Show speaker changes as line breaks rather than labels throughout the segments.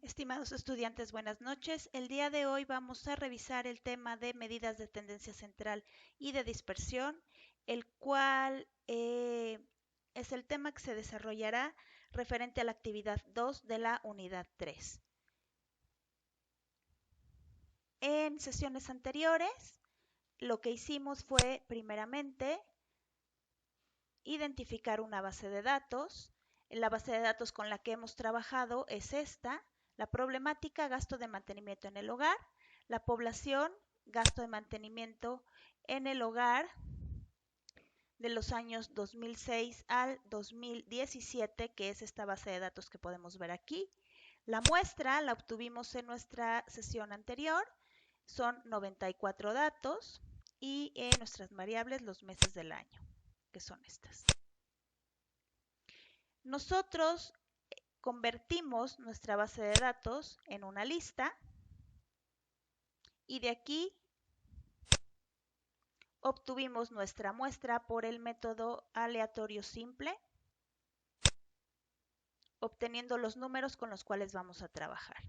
Estimados estudiantes, buenas noches. El día de hoy vamos a revisar el tema de medidas de tendencia central y de dispersión, el cual es el tema que se desarrollará referente a la actividad 2 de la unidad 3. En sesiones anteriores, lo que hicimos fue, primeramente, identificar una base de datos. La base de datos con la que hemos trabajado es esta: la problemática, gasto de mantenimiento en el hogar; la población, gasto de mantenimiento en el hogar de los años 2006 al 2017, que es esta base de datos que podemos ver aquí. La muestra la obtuvimos en nuestra sesión anterior, son 94 datos, y nuestras variables los meses del año, que son estas. Nosotros convertimos nuestra base de datos en una lista y de aquí obtuvimos nuestra muestra por el método aleatorio simple, obteniendo los números con los cuales vamos a trabajar.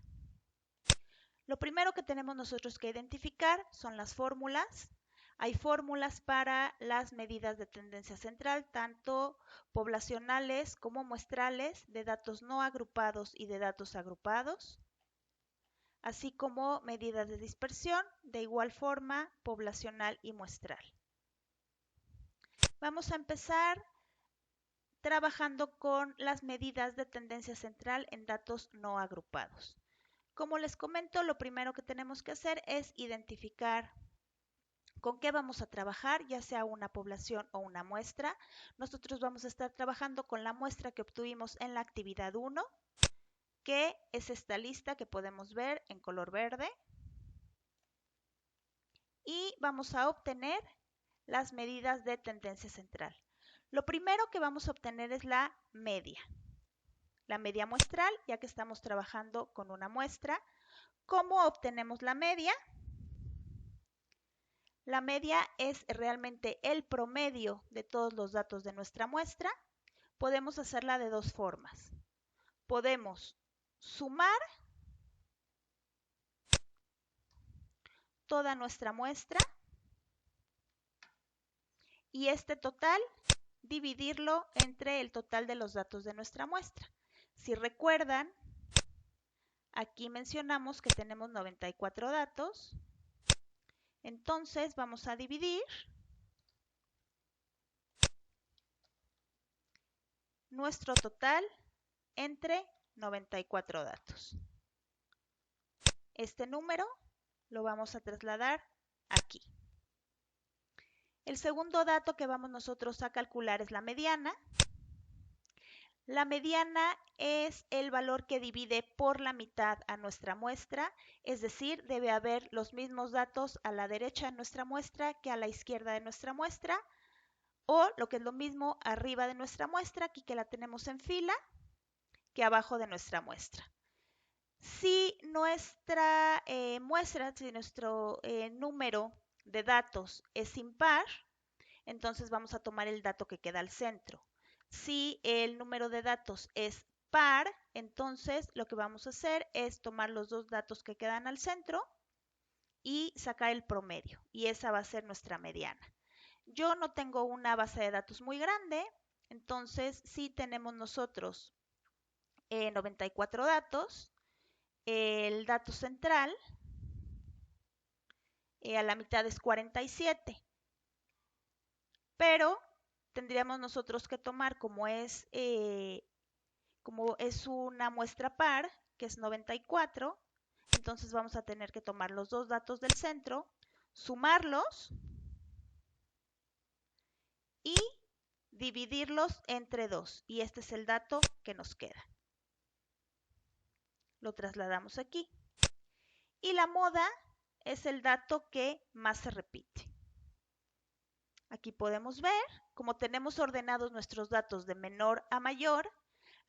Lo primero que tenemos nosotros que identificar son las fórmulas. Hay fórmulas para las medidas de tendencia central, tanto poblacionales como muestrales, de datos no agrupados y de datos agrupados, así como medidas de dispersión, de igual forma poblacional y muestral. Vamos a empezar trabajando con las medidas de tendencia central en datos no agrupados. Como les comento, lo primero que tenemos que hacer es identificar con qué vamos a trabajar, ya sea una población o una muestra. Nosotros vamos a estar trabajando con la muestra que obtuvimos en la actividad 1, que es esta lista que podemos ver en color verde. Y vamos a obtener las medidas de tendencia central. Lo primero que vamos a obtener es la media muestral, ya que estamos trabajando con una muestra. ¿Cómo obtenemos la media? La media es realmente el promedio de todos los datos de nuestra muestra. Podemos hacerla de dos formas. Podemos sumar toda nuestra muestra y este total dividirlo entre el total de los datos de nuestra muestra. Si recuerdan, aquí mencionamos que tenemos 94 datos, entonces vamos a dividir nuestro total entre 94 datos. Este número lo vamos a trasladar aquí. El segundo dato que vamos nosotros a calcular es la mediana. La mediana es el valor que divide por la mitad a nuestra muestra, es decir, debe haber los mismos datos a la derecha de nuestra muestra que a la izquierda de nuestra muestra, o lo que es lo mismo, arriba de nuestra muestra, aquí que la tenemos en fila, que abajo de nuestra muestra. Si nuestra muestra, si nuestro número de datos es impar, entonces vamos a tomar el dato que queda al centro. Si el número de datos es par, entonces lo que vamos a hacer es tomar los dos datos que quedan al centro y sacar el promedio, y esa va a ser nuestra mediana. Yo no tengo una base de datos muy grande, entonces si tenemos nosotros 94 datos, el dato central a la mitad es 47, pero tendríamos nosotros que tomar como es una muestra par, que es 94, entonces vamos a tener que tomar los dos datos del centro, sumarlos y dividirlos entre 2, y este es el dato que nos queda. Lo trasladamos aquí. Y la moda es el dato que más se repite. Aquí podemos ver, como tenemos ordenados nuestros datos de menor a mayor,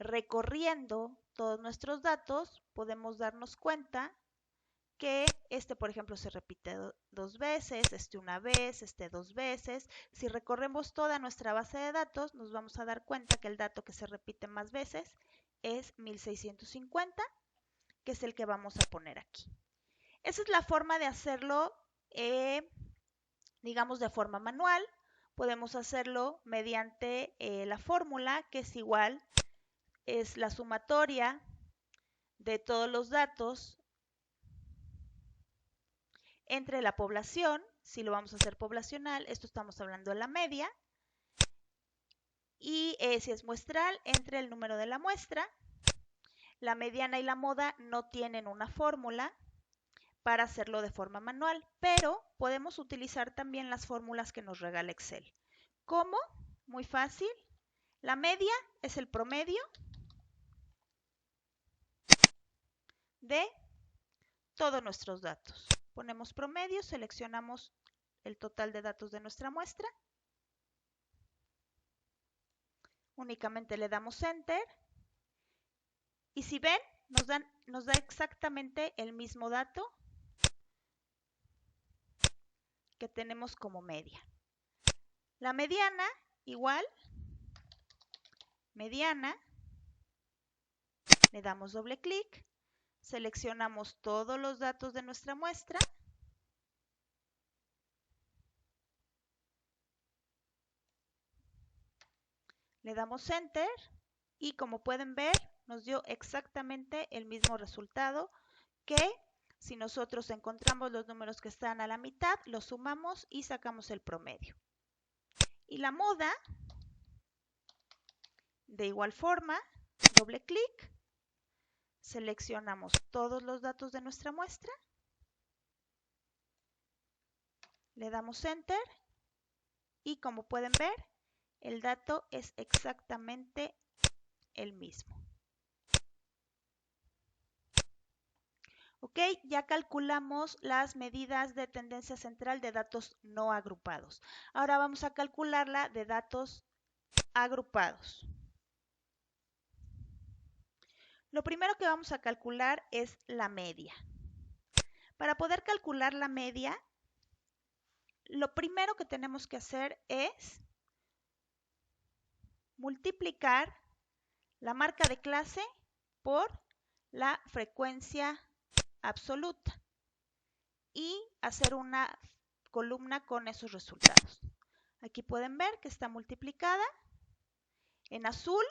recorriendo todos nuestros datos, podemos darnos cuenta que este, por ejemplo, se repite dos veces, este una vez, este dos veces. Si recorremos toda nuestra base de datos, nos vamos a dar cuenta que el dato que se repite más veces es 1650, que es el que vamos a poner aquí. Esa es la forma de hacerlo, digamos, de forma manual. Podemos hacerlo mediante la fórmula, que es igual, es la sumatoria de todos los datos entre la población. Si lo vamos a hacer poblacional, esto estamos hablando de la media. Y si es muestral, entre el número de la muestra. La mediana y la moda no tienen una fórmula para hacerlo de forma manual, pero podemos utilizar también las fórmulas que nos regala Excel. ¿Cómo? Muy fácil. La media es el promedio de todos nuestros datos. Ponemos promedio, seleccionamos el total de datos de nuestra muestra. Únicamente le damos Enter. Y si ven, nos da exactamente el mismo dato que tenemos como media. La mediana, igual, mediana, le damos doble clic, seleccionamos todos los datos de nuestra muestra, le damos Enter y como pueden ver, nos dio exactamente el mismo resultado que si nosotros encontramos los números que están a la mitad, los sumamos y sacamos el promedio. Y la moda, de igual forma, doble clic, seleccionamos todos los datos de nuestra muestra, le damos Enter y como pueden ver, el dato es exactamente el mismo. Ok, ya calculamos las medidas de tendencia central de datos no agrupados. Ahora vamos a calcularla de datos agrupados. Lo primero que vamos a calcular es la media. Para poder calcular la media, lo primero que tenemos que hacer es multiplicar la marca de clase por la frecuencia absoluta y hacer una columna con esos resultados. Aquí pueden ver que está multiplicada. En azul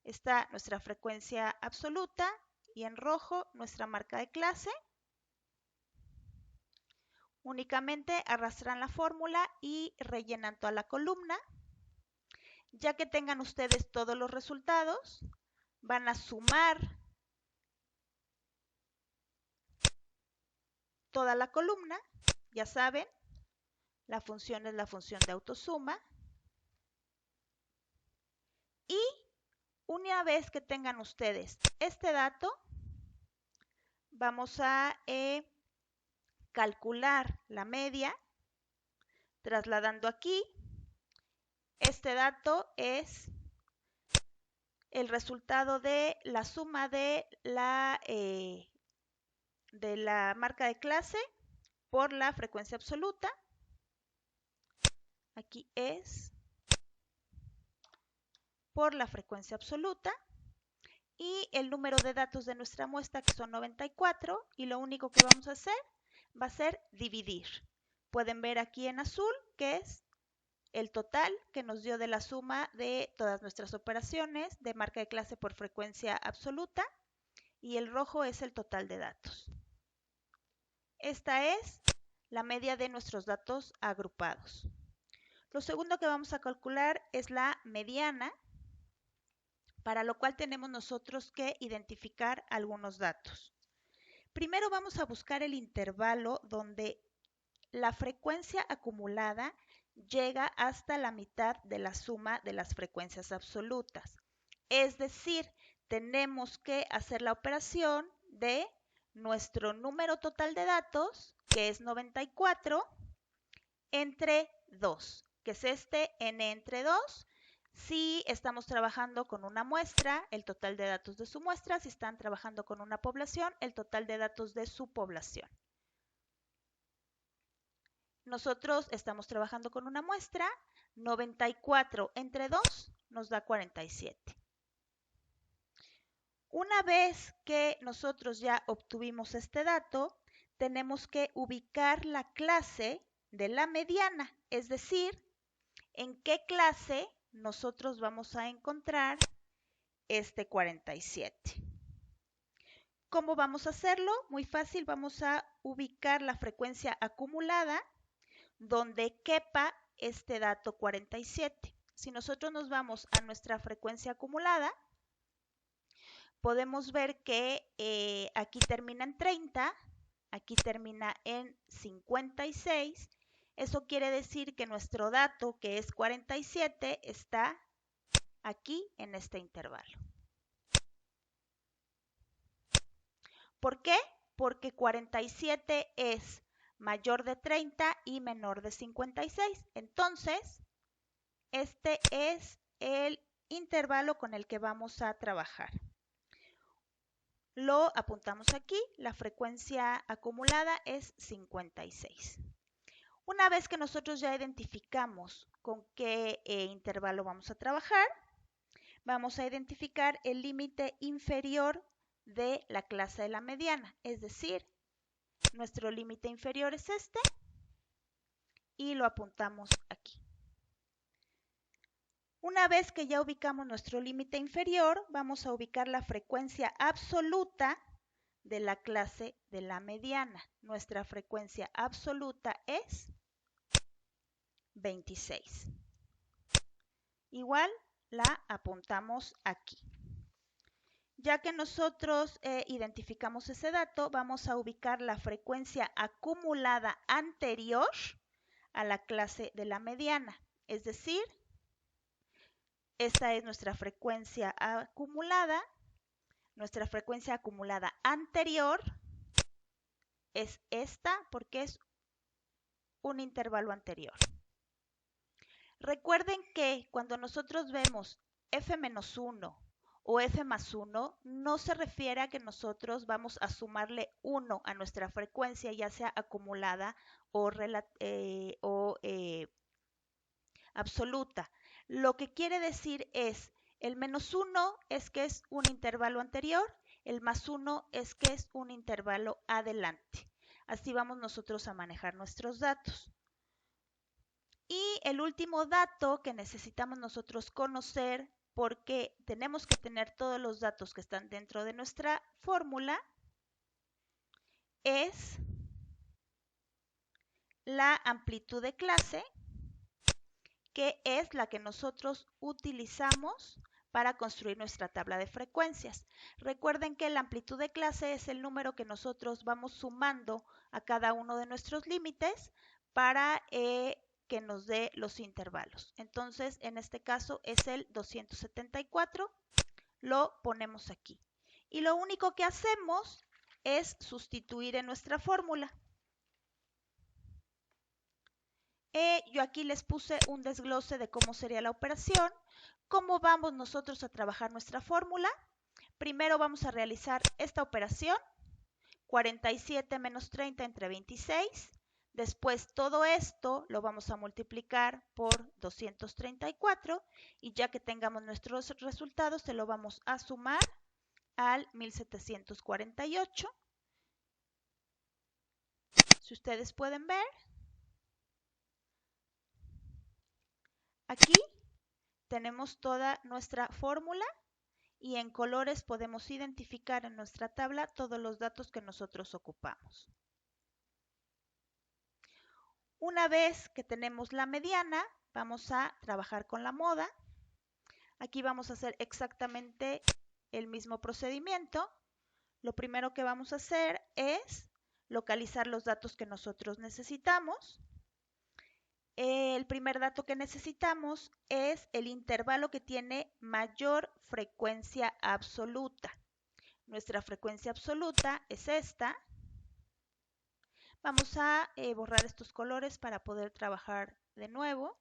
está nuestra frecuencia absoluta y en rojo nuestra marca de clase. Únicamente arrastran la fórmula y rellenan toda la columna. Ya que tengan ustedes todos los resultados, van a sumar toda la columna. Ya saben, la función es la función de autosuma. Y una vez que tengan ustedes este dato, vamos a calcular la media, trasladando aquí. Este dato es el resultado de la suma de la marca de clase por la frecuencia absoluta. Aquí es por la frecuencia absoluta. Y el número de datos de nuestra muestra, que son 94, y lo único que vamos a hacer va a ser dividir. Pueden ver aquí en azul que es el total que nos dio de la suma de todas nuestras operaciones de marca de clase por frecuencia absoluta y el rojo es el total de datos. Esta es la media de nuestros datos agrupados. Lo segundo que vamos a calcular es la mediana, para lo cual tenemos nosotros que identificar algunos datos. Primero vamos a buscar el intervalo donde la frecuencia acumulada llega hasta la mitad de la suma de las frecuencias absolutas. Es decir, tenemos que hacer la operación de nuestro número total de datos, que es 94, entre 2, que es este n entre 2. Si estamos trabajando con una muestra, el total de datos de su muestra. Si están trabajando con una población, el total de datos de su población. Nosotros estamos trabajando con una muestra, 94 entre 2 nos da 47. Una vez que nosotros ya obtuvimos este dato, tenemos que ubicar la clase de la mediana, es decir, en qué clase nosotros vamos a encontrar este 47. ¿Cómo vamos a hacerlo? Muy fácil, vamos a ubicar la frecuencia acumulada donde quepa este dato 47. Si nosotros nos vamos a nuestra frecuencia acumulada, podemos ver que aquí termina en 30, aquí termina en 56. Eso quiere decir que nuestro dato, que es 47, está aquí en este intervalo. ¿Por qué? Porque 47 es mayor de 30 y menor de 56. Entonces, este es el intervalo con el que vamos a trabajar. Lo apuntamos aquí, la frecuencia acumulada es 56. Una vez que nosotros ya identificamos con qué intervalo vamos a trabajar, vamos a identificar el límite inferior de la clase de la mediana, es decir, nuestro límite inferior es este y lo apuntamos aquí. Una vez que ya ubicamos nuestro límite inferior, vamos a ubicar la frecuencia absoluta de la clase de la mediana. Nuestra frecuencia absoluta es 26. Igual la apuntamos aquí. Ya que nosotros identificamos ese dato, vamos a ubicar la frecuencia acumulada anterior a la clase de la mediana. Es decir, esta es nuestra frecuencia acumulada. Nuestra frecuencia acumulada anterior es esta porque es un intervalo anterior. Recuerden que cuando nosotros vemos f-1 o f más 1, no se refiere a que nosotros vamos a sumarle 1 a nuestra frecuencia, ya sea acumulada o absoluta. Lo que quiere decir es, el menos 1 es que es un intervalo anterior, el más 1 es que es un intervalo adelante. Así vamos nosotros a manejar nuestros datos. Y el último dato que necesitamos nosotros conocer, porque tenemos que tener todos los datos que están dentro de nuestra fórmula, es la amplitud de clase, que es la que nosotros utilizamos para construir nuestra tabla de frecuencias. Recuerden que la amplitud de clase es el número que nosotros vamos sumando a cada uno de nuestros límites para que nos dé los intervalos. Entonces, en este caso es el 274, lo ponemos aquí. Y lo único que hacemos es sustituir en nuestra fórmula. Yo aquí les puse un desglose de cómo sería la operación. ¿Cómo vamos nosotros a trabajar nuestra fórmula? Primero vamos a realizar esta operación, 47 menos 30 entre 26. Después todo esto lo vamos a multiplicar por 234 y ya que tengamos nuestros resultados se lo vamos a sumar al 1748. Si ustedes pueden ver, aquí tenemos toda nuestra fórmula y en colores podemos identificar en nuestra tabla todos los datos que nosotros ocupamos. Una vez que tenemos la mediana, vamos a trabajar con la moda. Aquí vamos a hacer exactamente el mismo procedimiento. Lo primero que vamos a hacer es localizar los datos que nosotros necesitamos. El primer dato que necesitamos es el intervalo que tiene mayor frecuencia absoluta. Nuestra frecuencia absoluta es esta. Vamos a borrar estos colores para poder trabajar de nuevo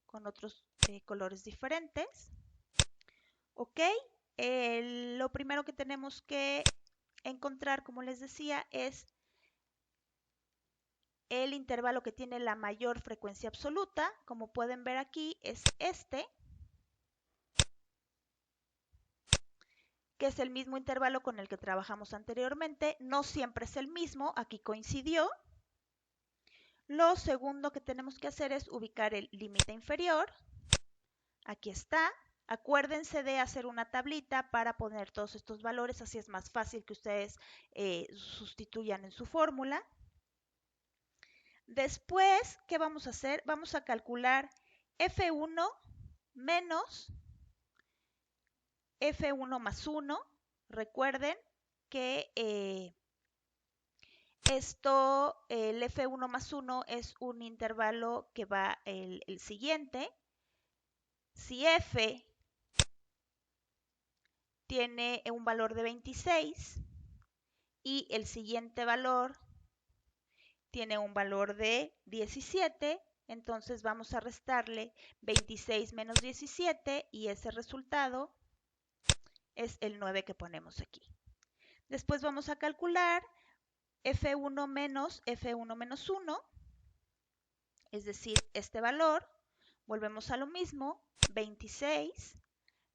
con otros colores diferentes. Ok, lo primero que tenemos que encontrar, como les decía, es el intervalo que tiene la mayor frecuencia absoluta. Como pueden ver aquí, es este. que es el mismo intervalo con el que trabajamos anteriormente. No siempre es el mismo, aquí coincidió. Lo segundo que tenemos que hacer es ubicar el límite inferior. Aquí está. Acuérdense de hacer una tablita para poner todos estos valores, así es más fácil que ustedes sustituyan en su fórmula. Después, ¿qué vamos a hacer? Vamos a calcular F1 menos F1 más 1. Recuerden que el F1 más 1 es un intervalo que va el siguiente. Si F tiene un valor de 26 y el siguiente valor tiene un valor de 17, entonces vamos a restarle 26 menos 17 y ese resultado es el 9 que ponemos aquí. Después vamos a calcular F1 menos F1 menos 1, es decir, este valor. Volvemos a lo mismo, 26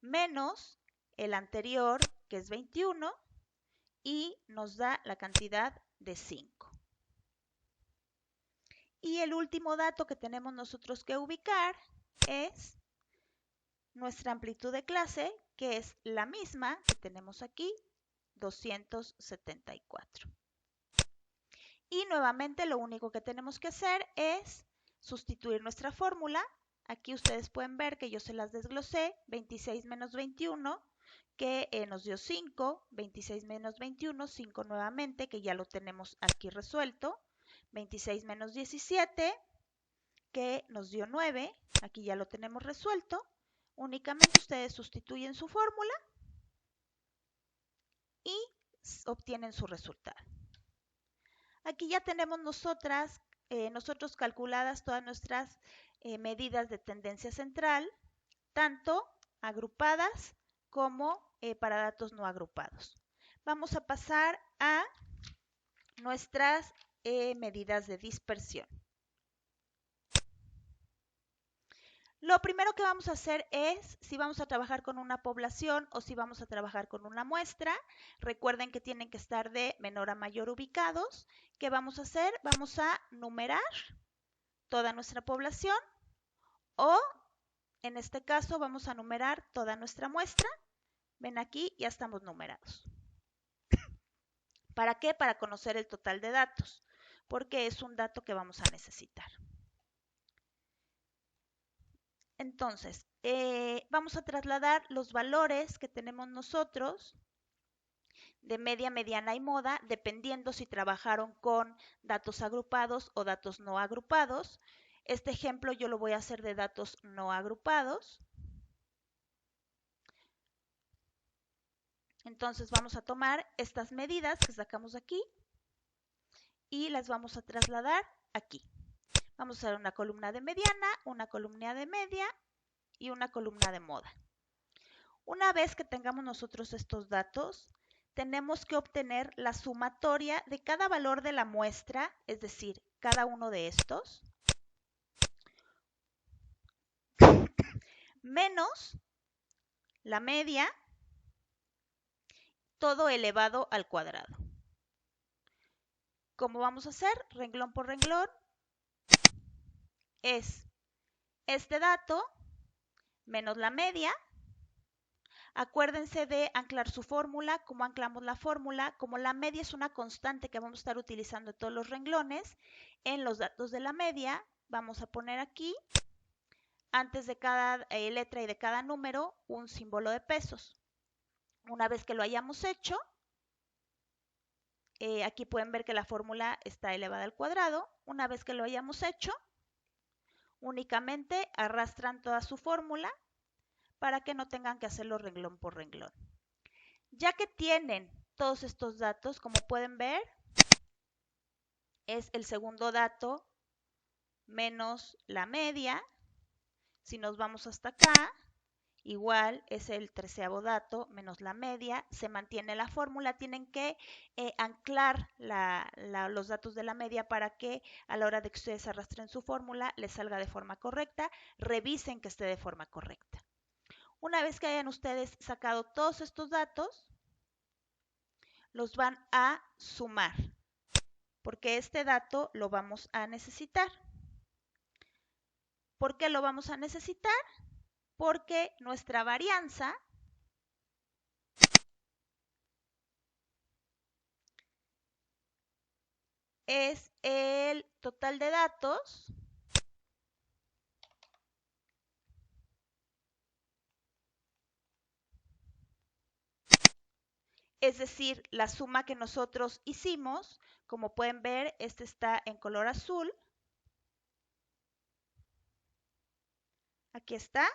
menos el anterior, que es 21, y nos da la cantidad de 5. Y el último dato que tenemos nosotros que ubicar es nuestra amplitud de clase, que es la misma que tenemos aquí, 274. Y nuevamente lo único que tenemos que hacer es sustituir nuestra fórmula. Aquí ustedes pueden ver que yo se las desglosé, 26 menos 21, que nos dio 5, 26 menos 21, 5 nuevamente, que ya lo tenemos aquí resuelto, 26 menos 17, que nos dio 9, aquí ya lo tenemos resuelto. Únicamente ustedes sustituyen su fórmula y obtienen su resultado. Aquí ya tenemos nosotros calculadas todas nuestras medidas de tendencia central, tanto agrupadas como para datos no agrupados. Vamos a pasar a nuestras medidas de dispersión. Lo primero que vamos a hacer es si vamos a trabajar con una población o si vamos a trabajar con una muestra. Recuerden que tienen que estar de menor a mayor ubicados. ¿Qué vamos a hacer? Vamos a numerar toda nuestra población o en este caso vamos a numerar toda nuestra muestra. Ven aquí, ya estamos numerados. ¿Para qué? Para conocer el total de datos, porque es un dato que vamos a necesitar. Entonces, vamos a trasladar los valores que tenemos nosotros de media, mediana y moda, dependiendo si trabajaron con datos agrupados o datos no agrupados. Este ejemplo yo lo voy a hacer de datos no agrupados. Entonces vamos a tomar estas medidas que sacamos aquí y las vamos a trasladar aquí. Vamos a hacer una columna de mediana, una columna de media y una columna de moda. Una vez que tengamos nosotros estos datos, tenemos que obtener la sumatoria de cada valor de la muestra, es decir, cada uno de estos, menos la media, todo elevado al cuadrado. ¿Cómo vamos a hacer? Renglón por renglón. Es este dato menos la media. Acuérdense de anclar su fórmula. ¿Cómo anclamos la fórmula? Como la media es una constante que vamos a estar utilizando en todos los renglones, en los datos de la media vamos a poner aquí, antes de cada letra y de cada número, un símbolo de pesos. Una vez que lo hayamos hecho, aquí pueden ver que la fórmula está elevada al cuadrado. Una vez que lo hayamos hecho, únicamente arrastran toda su fórmula para que no tengan que hacerlo renglón por renglón. Ya que tienen todos estos datos, como pueden ver, es el segundo dato menos la media. Si nos vamos hasta acá, igual es el 13º dato menos la media. Se mantiene la fórmula. Tienen que anclar los datos de la media para que a la hora de que ustedes arrastren su fórmula les salga de forma correcta. Revisen que esté de forma correcta. Una vez que hayan ustedes sacado todos estos datos, los van a sumar, porque este dato lo vamos a necesitar. ¿Por qué lo vamos a necesitar? Porque nuestra varianza es el total de datos es decir, la suma que nosotros hicimos. Como pueden ver, este está en color azul. Aquí está.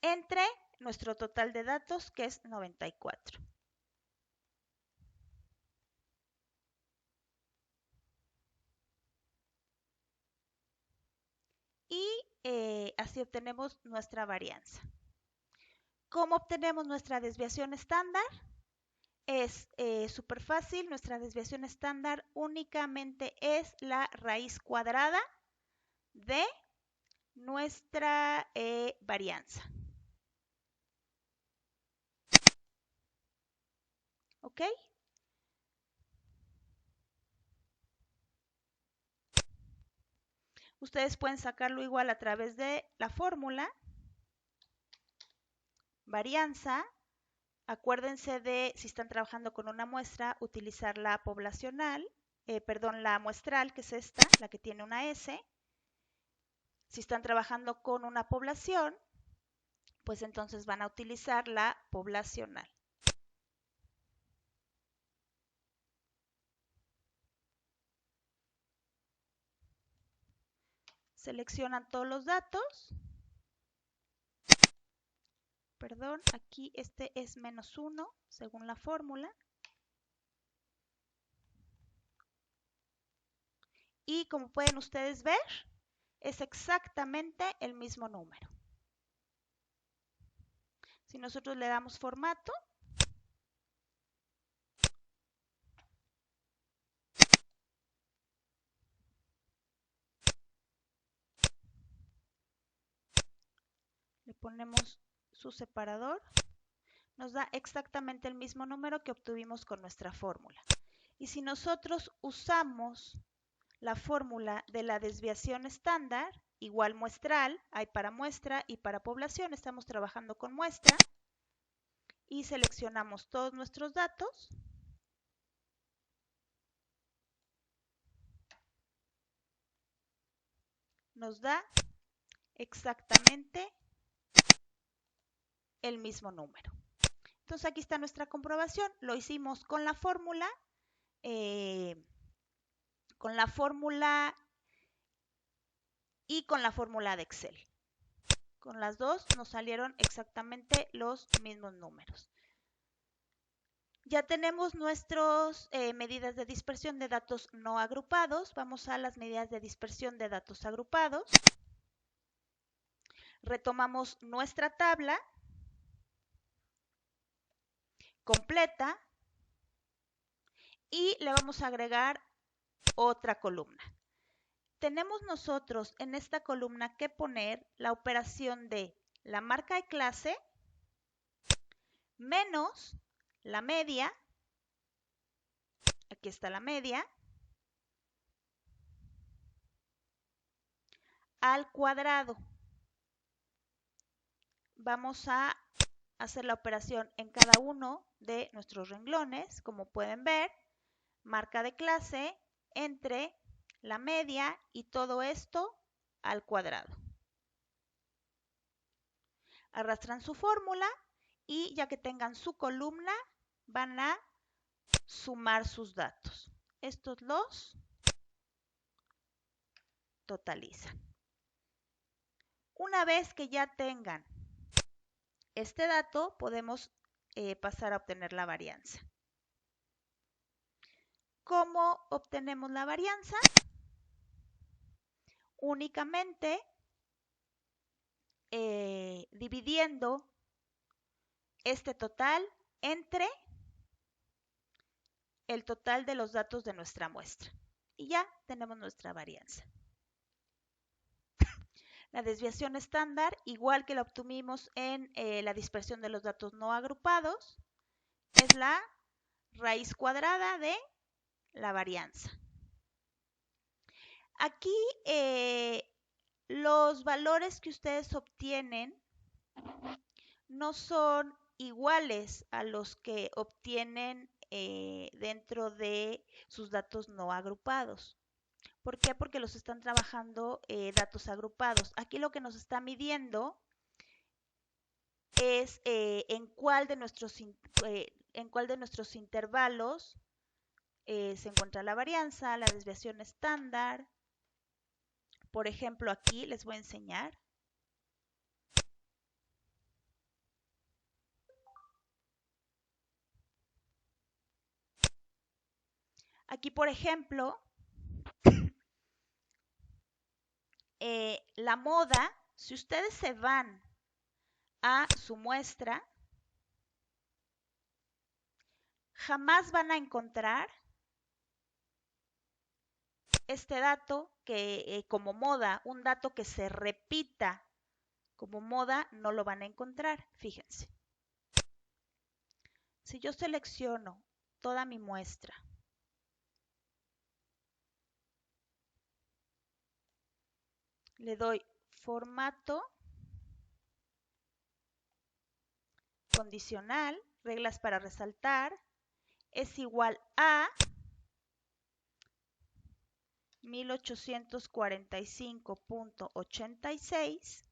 Entre nuestro total de datos, que es 94. Y así obtenemos nuestra varianza. ¿Cómo obtenemos nuestra desviación estándar? Es súper fácil. Nuestra desviación estándar únicamente es la raíz cuadrada de nuestra varianza. ¿Ok? Ustedes pueden sacarlo igual a través de la fórmula. Varianza. Acuérdense de, si están trabajando con una muestra, utilizar la poblacional, la muestral, que es esta, la que tiene una S. Si están trabajando con una población, pues entonces van a utilizar la poblacional. Seleccionan todos los datos. Perdón, aquí este es -1 según la fórmula. Y como pueden ustedes ver, es exactamente el mismo número. Si nosotros le damos formato, le ponemos su separador, nos da exactamente el mismo número que obtuvimos con nuestra fórmula. Y si nosotros usamos la fórmula de la desviación estándar, igual muestral, hay para muestra y para población, estamos trabajando con muestra, y seleccionamos todos nuestros datos. Nos da exactamente el mismo número. Entonces aquí está nuestra comprobación. Lo hicimos con la fórmula y con la fórmula de Excel. Con las dos nos salieron exactamente los mismos números. Ya tenemos nuestras medidas de dispersión de datos no agrupados. Vamos a las medidas de dispersión de datos agrupados. Retomamos nuestra tabla completa y le vamos a agregar otra columna. Tenemos nosotros en esta columna que poner la operación de la marca de clase menos la media. Aquí está la media, al cuadrado. Vamos a hacer la operación en cada uno de nuestros renglones. Como pueden ver, marca de clase entre la media y todo esto al cuadrado. Arrastran su fórmula y ya que tengan su columna, van a sumar sus datos. Estos los totalizan. Una vez que ya tengan este dato, podemos pasar a obtener la varianza. ¿Cómo obtenemos la varianza? Únicamente dividiendo este total entre el total de los datos de nuestra muestra. Y ya tenemos nuestra varianza. La desviación estándar, igual que la obtuvimos en la dispersión de los datos no agrupados, es la raíz cuadrada de la varianza. Aquí los valores que ustedes obtienen no son iguales a los que obtienen dentro de sus datos no agrupados. ¿Por qué? Porque los están trabajando datos agrupados. Aquí lo que nos está midiendo es en cuál de nuestros intervalos se encuentra la varianza, la desviación estándar. Por ejemplo, aquí les voy a enseñar. Aquí, por ejemplo, la moda, si ustedes se van a su muestra, jamás van a encontrar este dato que como moda, un dato que se repita como moda, no lo van a encontrar. Fíjense. Si yo selecciono toda mi muestra, le doy formato condicional, reglas para resaltar, es igual a 1845.86.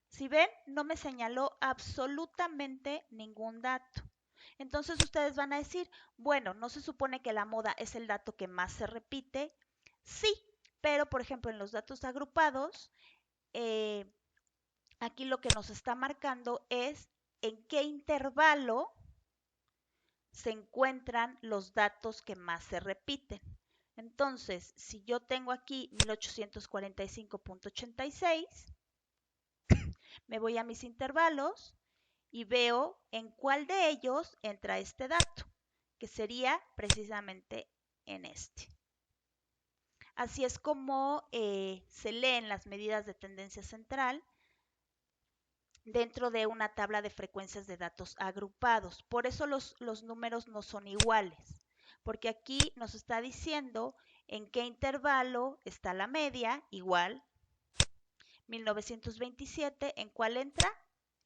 Si ven, no me señaló absolutamente ningún dato. Entonces ustedes van a decir, bueno, ¿no se supone que la moda es el dato que más se repite? Sí, pero por ejemplo en los datos agrupados, aquí lo que nos está marcando es en qué intervalo se encuentran los datos que más se repiten. Entonces, si yo tengo aquí 1845.86, me voy a mis intervalos y veo en cuál de ellos entra este dato, que sería precisamente en este. Así es como se leen las medidas de tendencia central dentro de una tabla de frecuencias de datos agrupados. Por eso los números no son iguales, porque aquí nos está diciendo en qué intervalo está la media, igual, 1927, ¿en cuál entra?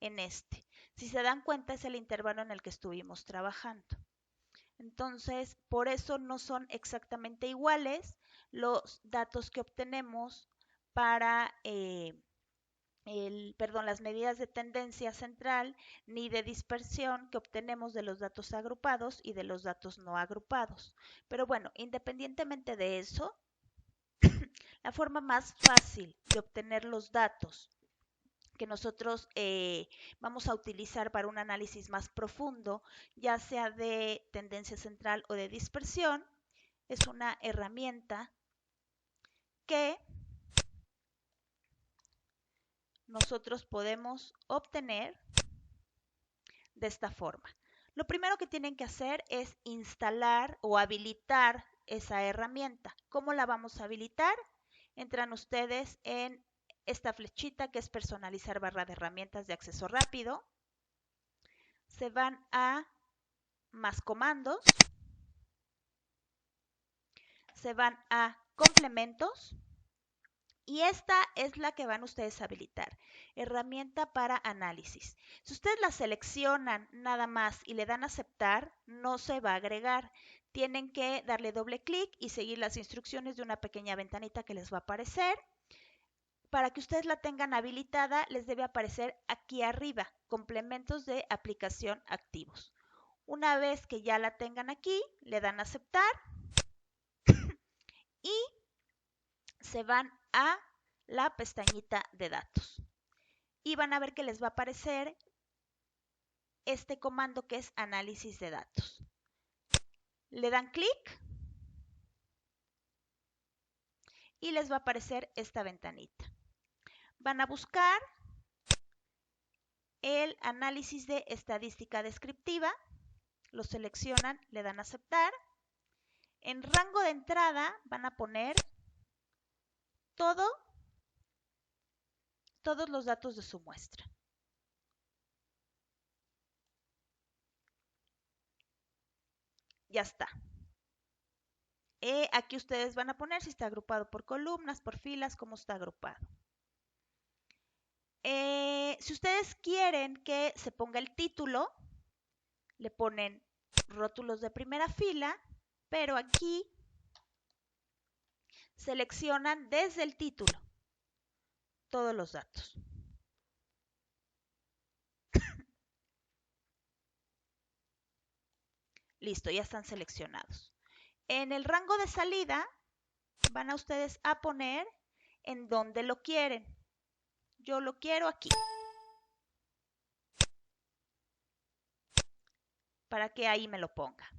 En este. Si se dan cuenta, es el intervalo en el que estuvimos trabajando. Entonces, por eso no son exactamente iguales los datos que obtenemos para las medidas de tendencia central ni de dispersión que obtenemos de los datos agrupados y de los datos no agrupados. Pero bueno, independientemente de eso, la forma más fácil de obtener los datos que nosotros vamos a utilizar para un análisis más profundo, ya sea de tendencia central o de dispersión, es una herramienta que nosotros podemos obtener de esta forma. Lo primero que tienen que hacer es instalar o habilitar esa herramienta. ¿Cómo la vamos a habilitar? Entran ustedes en esta flechita que es personalizar barra de herramientas de acceso rápido. Se van a más comandos. Se van a complementos. Y esta es la que van ustedes a habilitar, herramienta para análisis. Si ustedes la seleccionan nada más y le dan a aceptar, no se va a agregar. Tienen que darle doble clic y seguir las instrucciones de una pequeña ventanita que les va a aparecer. Para que ustedes la tengan habilitada, les debe aparecer aquí arriba, complementos de aplicación activos. Una vez que ya la tengan aquí, le dan a aceptar y se van a la pestañita de datos. Y van a ver que les va a aparecer este comando que es análisis de datos. Le dan clic y les va a aparecer esta ventanita. Van a buscar el análisis de estadística descriptiva, lo seleccionan, le dan a aceptar. En rango de entrada van a poner todos los datos de su muestra. Ya está. Aquí ustedes van a poner si está agrupado por columnas, por filas, cómo está agrupado. Si ustedes quieren que se ponga el título, le ponen rótulos de primera fila, pero aquí seleccionan desde el título todos los datos. Listo, ya están seleccionados. En el rango de salida van a ustedes a poner en dónde lo quieren. Yo lo quiero aquí. Para que ahí me lo ponga.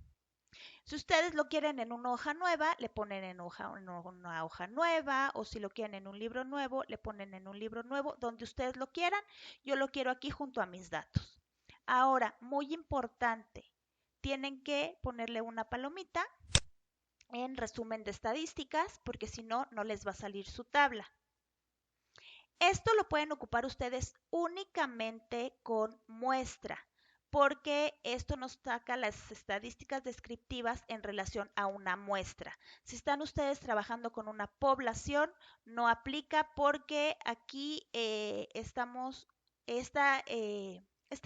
Si ustedes lo quieren en una hoja nueva, le ponen en una hoja nueva, o si lo quieren en un libro nuevo, le ponen en un libro nuevo, donde ustedes lo quieran. Yo lo quiero aquí junto a mis datos. Ahora, muy importante, tienen que ponerle una palomita en resumen de estadísticas, porque si no, no les va a salir su tabla. Esto lo pueden ocupar ustedes únicamente con muestra, porque esto nos saca las estadísticas descriptivas en relación a una muestra. Si están ustedes trabajando con una población, no aplica porque aquí este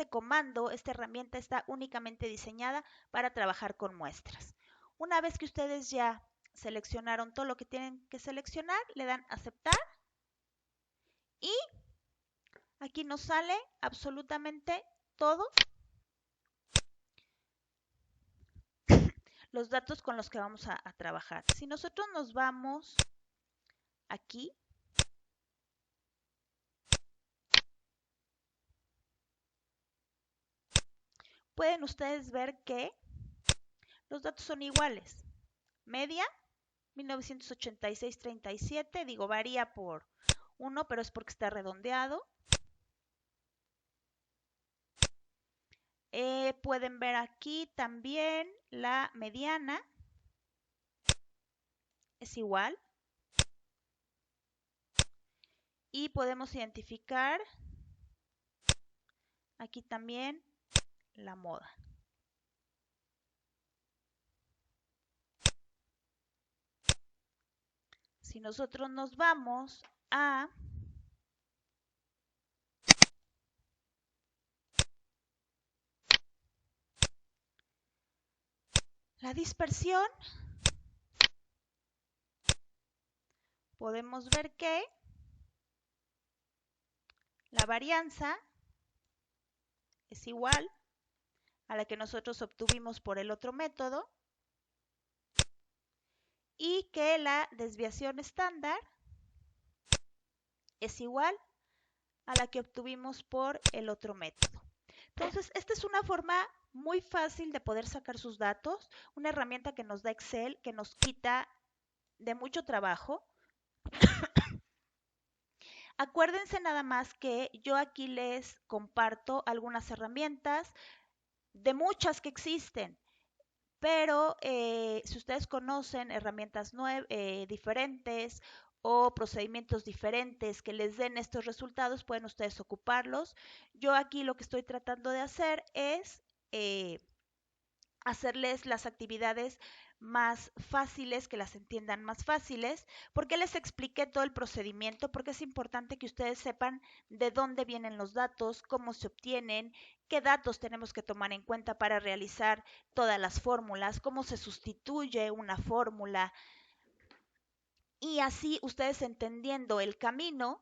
comando, esta herramienta está únicamente diseñada para trabajar con muestras. Una vez que ustedes ya seleccionaron todo lo que tienen que seleccionar, le dan aceptar y aquí nos sale absolutamente todo los datos con los que vamos a trabajar. Si nosotros nos vamos aquí, pueden ustedes ver que los datos son iguales. Media, 1986-37, digo, varía por 1, pero es porque está redondeado. Pueden ver aquí también la mediana, es igual. Y podemos identificar aquí también la moda. Si nosotros nos vamos a la dispersión, podemos ver que la varianza es igual a la que nosotros obtuvimos por el otro método y que la desviación estándar es igual a la que obtuvimos por el otro método. Entonces, esta es una forma muy fácil de poder sacar sus datos, una herramienta que nos da Excel, que nos quita de mucho trabajo. Acuérdense nada más que yo aquí les comparto algunas herramientas de muchas que existen, pero si ustedes conocen herramientas diferentes o procedimientos diferentes que les den estos resultados, pueden ustedes ocuparlos. Yo aquí lo que estoy tratando de hacer es hacerles las actividades más fáciles, que las entiendan más fáciles. ¿Por qué les expliqué todo el procedimiento? Porque es importante que ustedes sepan de dónde vienen los datos, cómo se obtienen, qué datos tenemos que tomar en cuenta para realizar todas las fórmulas, cómo se sustituye una fórmula. Y así ustedes entendiendo el camino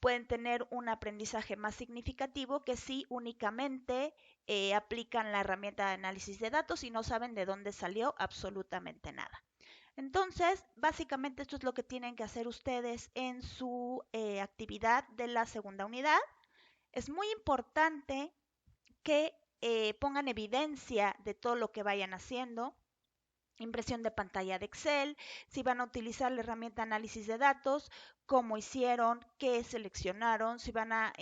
pueden tener un aprendizaje más significativo que si únicamente aplican la herramienta de análisis de datos y no saben de dónde salió absolutamente nada. Entonces, básicamente esto es lo que tienen que hacer ustedes en su actividad de la segunda unidad. Es muy importante que pongan evidencia de todo lo que vayan haciendo. Impresión de pantalla de Excel, si van a utilizar la herramienta análisis de datos, cómo hicieron, qué seleccionaron, si van a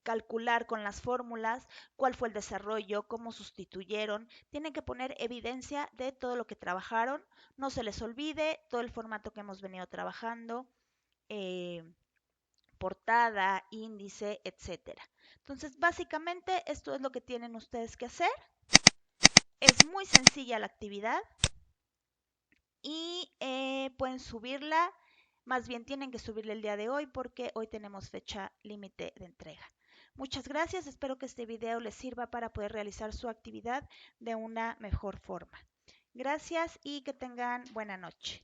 calcular con las fórmulas cuál fue el desarrollo, cómo sustituyeron. Tienen que poner evidencia de todo lo que trabajaron. No se les olvide todo el formato que hemos venido trabajando, eh, portada, índice, etcétera. Entonces, básicamente esto es lo que tienen ustedes que hacer. Es muy sencilla la actividad y pueden subirla. Más bien tienen que subirla el día de hoy porque hoy tenemos fecha límite de entrega. Muchas gracias, espero que este video les sirva para poder realizar su actividad de una mejor forma. Gracias y que tengan buena noche.